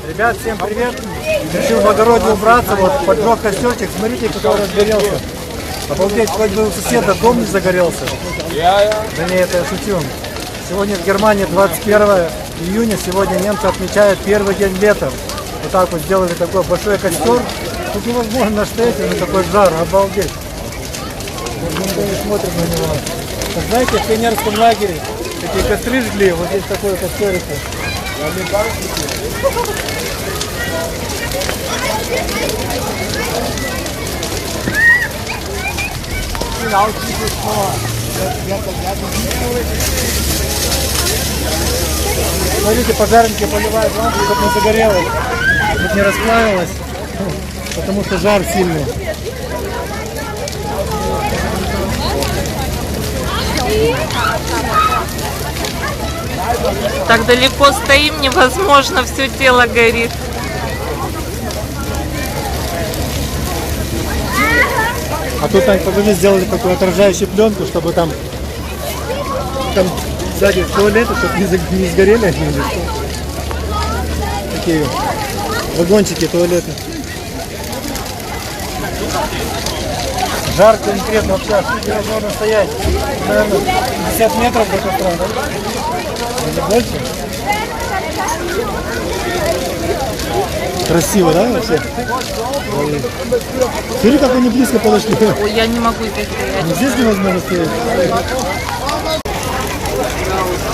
Ребят, всем привет! Решил в огороде убраться, вот поджег костерчик, смотрите, какой разгорелся. Обалдеть, хоть бы у соседа дом не загорелся. Да не, это я шучу. Сегодня в Германии 21 июня, сегодня немцы отмечают первый день лета. Вот так вот сделали такой большой костер. Тут невозможно стоять, на такой жар, обалдеть. Вот никто не смотрит на него. Так, знаете, в пионерском лагере такие костры жгли, вот здесь такой костерик. Смотрите, пожарники поливают лампу, чтобы не загорелось, чтобы не расплавилось, потому что жар сильный. Так далеко стоим, невозможно, все тело горит. А тут они, покажи, сделали такую отражающую пленку, чтобы там сзади туалеты, чтобы не сгорели они. Такие вагончики, туалеты. Жарко конкретно вообще, невозможно стоять. Наверное, 50 метров до костра, да? Или больше? Красиво, да, вообще? Смотри, как они близко подошли. Ой, я не могу здесь стоять. Но здесь невозможно стоять.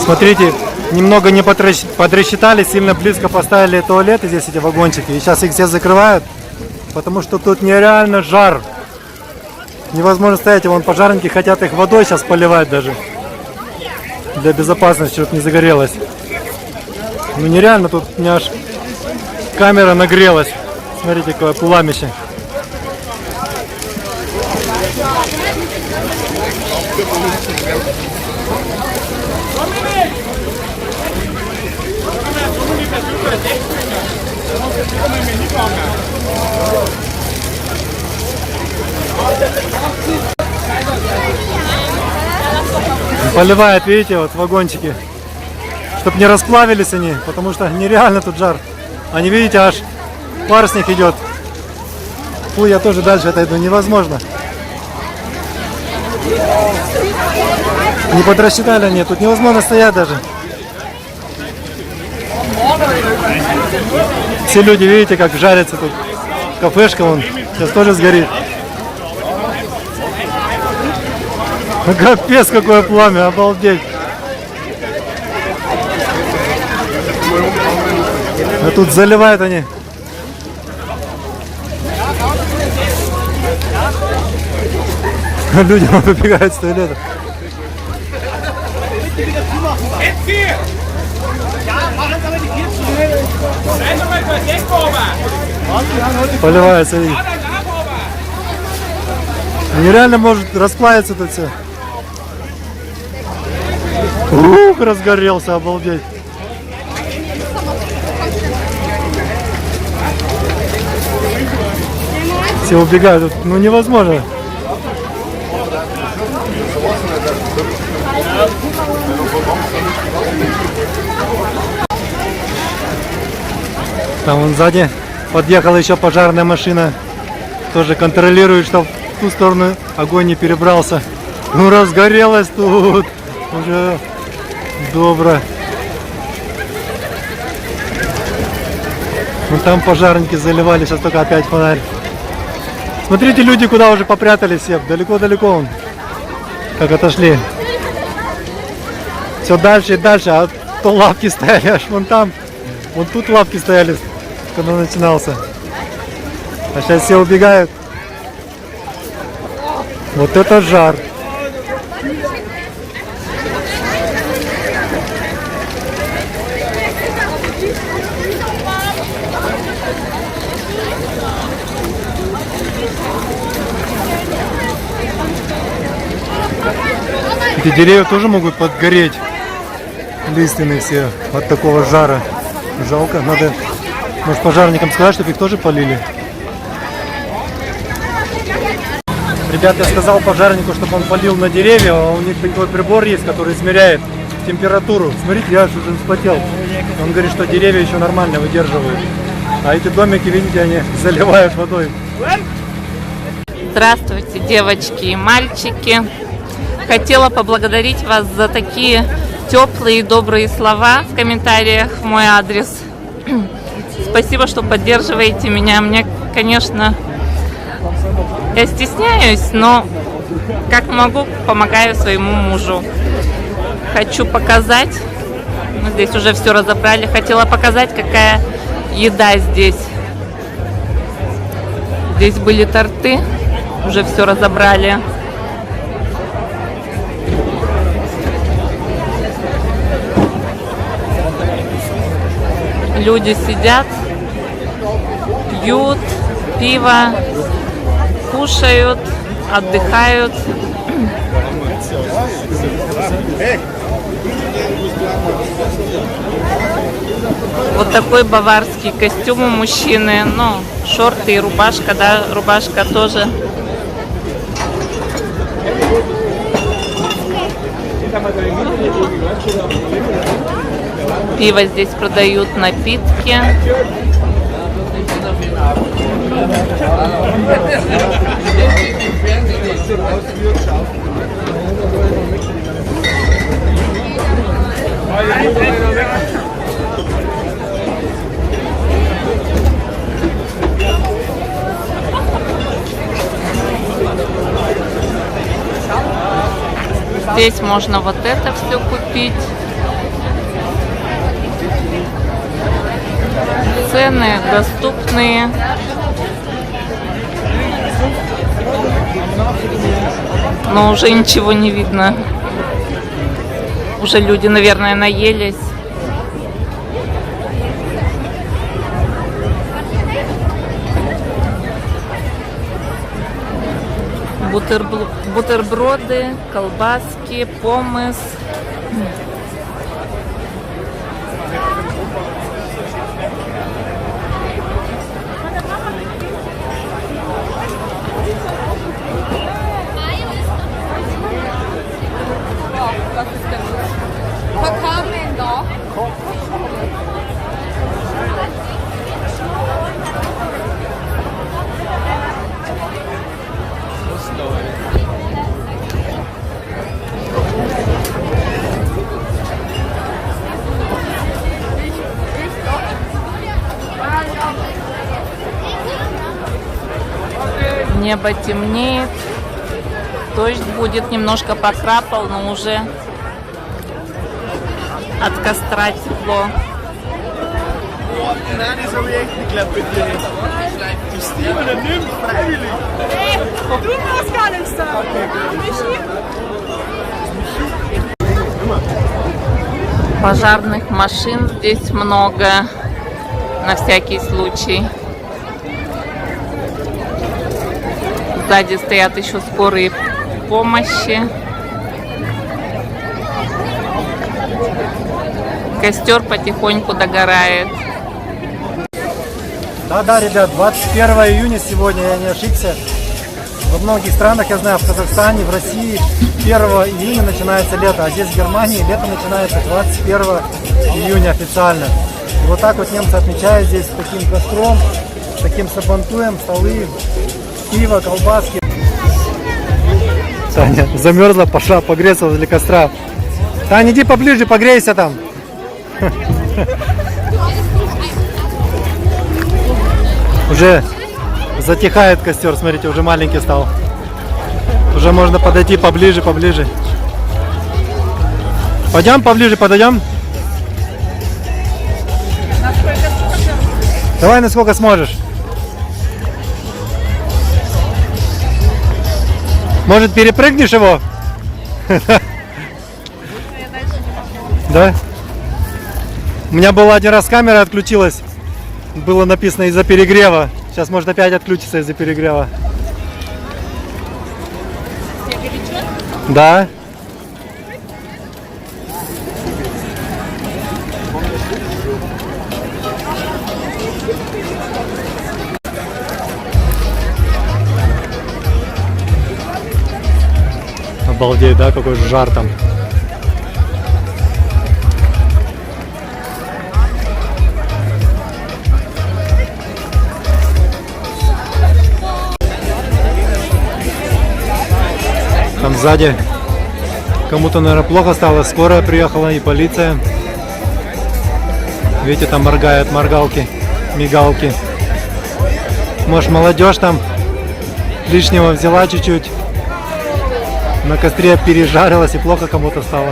Смотрите, немного не подрасчитали, сильно близко поставили туалеты, здесь эти вагончики. И сейчас их все закрывают, потому что тут нереально жар. Невозможно стоять, вон пожарники хотят их водой сейчас поливать даже. Для безопасности, чтобы не загорелось. Ну нереально, тут у меня аж камера нагрелась. Смотрите, какое пламище. Поливает, видите, вот вагончики, чтобы не расплавились они, потому что нереально тут жар. Они, видите, аж пар с них идет. Фу, я тоже дальше отойду, невозможно. Не подрасчитали они, тут невозможно стоять даже. Все люди, видите, как жарятся тут. Кафешка вон, сейчас тоже сгорит. Капец, какое пламя, обалдеть. А тут заливают они. Люди выбегают с туалета. Поливается. Нереально может расплавиться тут все. Ух, разгорелся, обалдеть. Все убегают, ну невозможно. Там вон сзади подъехала еще пожарная машина. Тоже контролирует, чтобы в ту сторону огонь не перебрался. Ну разгорелось тут. Уже добро. Ну там пожарники заливали, сейчас только опять фонарь. Смотрите, люди куда уже попрятались все. Далеко-далеко он. Как отошли. Все дальше и дальше. А то лавки стояли аж вон там. Вот тут лавки стояли, когда начинался. А сейчас все убегают. Вот это жар. Эти деревья тоже могут подгореть, лиственные все, от такого жара. Жалко, надо, может, пожарникам сказать, чтобы их тоже полили. Ребят, я сказал пожарнику, чтобы он полил на деревья, а у них такой прибор есть, который измеряет температуру. Смотрите, я аж уже вспотел. Он говорит, что деревья еще нормально выдерживают. А эти домики, видите, они заливают водой. Здравствуйте, девочки и мальчики. Хотела поблагодарить вас за такие теплые и добрые слова в комментариях в мой адрес. Спасибо, что поддерживаете меня. Мне, конечно, я стесняюсь, но как могу, помогаю своему мужу. Хочу показать, мы здесь уже все разобрали, хотела показать, какая еда здесь. Здесь были торты, уже все разобрали. Люди сидят, пьют пиво, кушают, отдыхают. Вот такой баварский костюм у мужчины, ну, шорты и рубашка, да, рубашка тоже. Пиво здесь продают, напитки. Здесь можно вот это все купить. Цены доступные. Но уже ничего не видно. Уже люди, наверное, наелись. Бутерброды, колбаски, помыс. Небо темнеет, дождь будет, немножко покрапал, но уже от костра тепло. Пожарных машин здесь много, на всякий случай. Сзади стоят еще скорые помощи. Костер потихоньку догорает. Да, ребят, 21 июня сегодня, я не ошибся. Во многих странах, я знаю, в Казахстане, в России 1 июня начинается лето, а здесь в Германии лето начинается 21 июня официально. И вот так вот немцы отмечают здесь таким костром, таким сабантуем, столы, пиво, колбаски. Таня замерзла, пошла погреться возле костра. Таня, иди поближе, погрейся там. Уже затихает костер, смотрите, уже маленький стал. Уже можно подойти поближе. Пойдем поближе, подойдем. Давай, насколько сможешь. Может, перепрыгнешь его? Да? У меня была один раз камера отключилась. Было написано из-за перегрева. Сейчас может опять отключиться из-за перегрева. Да. Обалдеть, да, какой жар там. Сзади кому-то, наверное, плохо стало. Скорая приехала и полиция. Видите, там моргают моргалки, мигалки. Может, молодежь там лишнего взяла чуть-чуть. На костре пережарилась и плохо кому-то стало.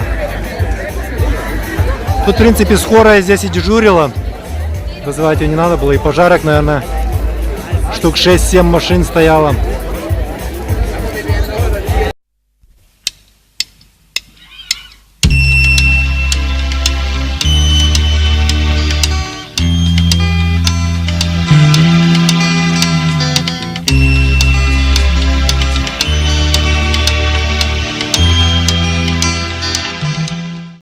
Тут, в принципе, скорая здесь и дежурила. Вызывать ее не надо было. И пожарок, наверное, штук 6-7 машин стояло.